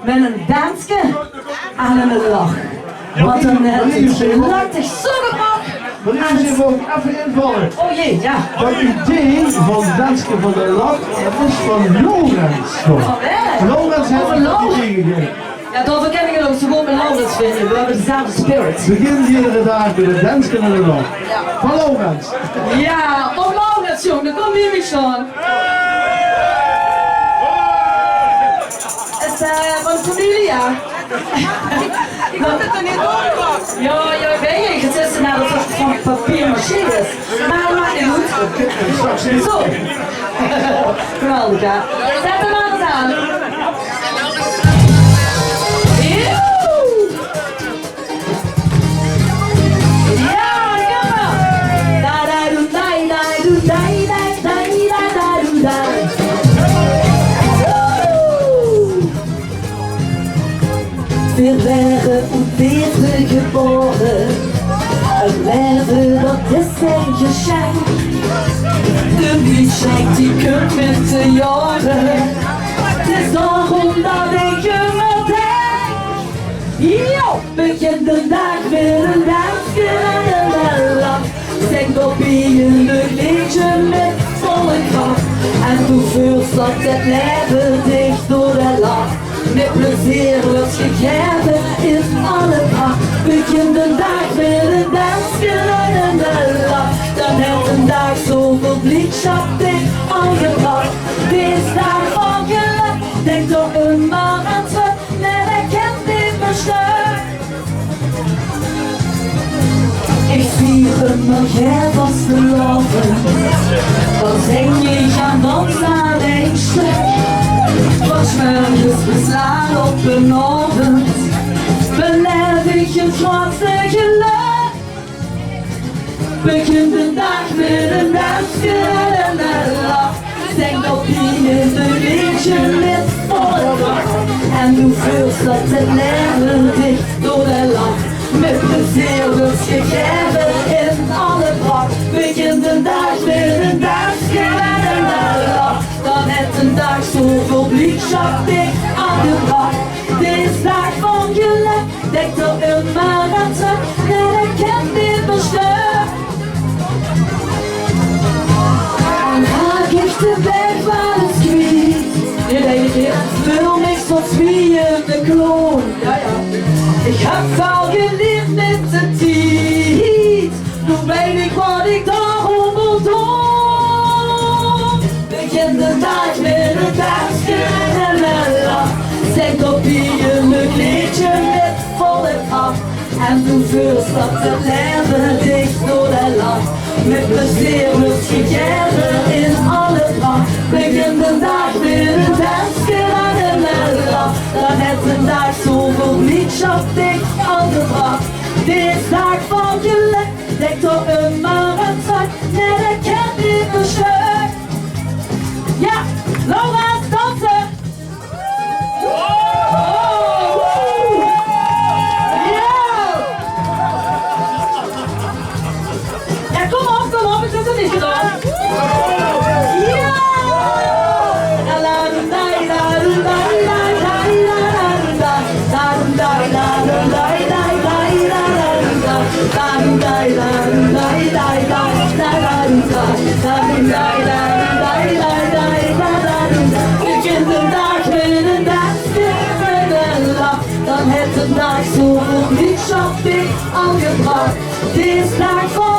met een dansje en een lach. Wat een lacht is zo gemak. Maar nu even invallen. Oh jee, ja. Dat idee van dansje van de lach, dat is van Lorenz. Lorenz heeft het idee gegeven. Ja, daarvoor ken ik het ook zo goed met Lorenz vinden. We hebben dezelfde spirit. Begin iedere dag met de dansje en de lach. Van Lorenz. Ja, oh Lorenz jong, dan kom je weer Sean. Het is van de familie, ja. Ik had het er niet door. Ja, weet je, het is nou dat het van papier maché is. Maar dat maakt niet goed. Zo. Geweldig, ja. Zet hem maar eens aan. Wir wären und wären geboren. Een leven dat is een geschenk. De wie schenkt die kunt met de jaren. Het is daarom dat ik je wel denk. Jo, begin de dag weer een dansje en een lach. Zing op een leuk liedje met volle kracht. En du voelt dat het leven dicht door de lach. Met plezier wordt gegeven in alle pracht. Begin de dag met een dansje en een lach. Dan heeft een dag zoveel blijdschap dicht aangebracht. Deze dag van geluk, denk toch immer aan terug. Nee, ik ken dit besluit. Ik vier immer jij was verloren. Dan zing ik aan dans aan een stuk. Morgens beslaan op een avond, beleef ik een grootste geluk. Begin de dag met een dansje en een lach. Zing op een liedje met volle kracht. En du voelt dat het leven dicht door de lach. Met plezier wordt gegeven in alle pracht. Begin de dag met een dansje en een lach. Dan heeft een dag zoveel blijdschap dicht aangebracht. Deze dag van geluk, denk er immer aan terug. Nee, ik ken dit besluit. En raak ik de weg waar het kwiet. Je denkt hier, wil niks tot wie in de kloon. Ja, ja. Ik heb al geliefd met de tijd. Nu weet ik wat ik daarom doe. Begin de dag met een dansje en een lach. Zing op een leuk liedje met volle kracht. En du voelt dat het leven dicht door de lach. Met plezier wordt gegeven in alle pracht. Begin de dag met een dansje en een lach. Dan heeft een dag zoveel blijdschap dicht aangebracht. Deze dag van geluk, denk toch immer aan terug. Nee, ik ken dit besluit. Ja, Lorenz, dansen! Ja, kom op, ik heb het niet gedaan. Ja! Begin de dag met een dansje en een lach. Dan heeft een dag zoveel blijdschap dicht aangebracht. Deze dag van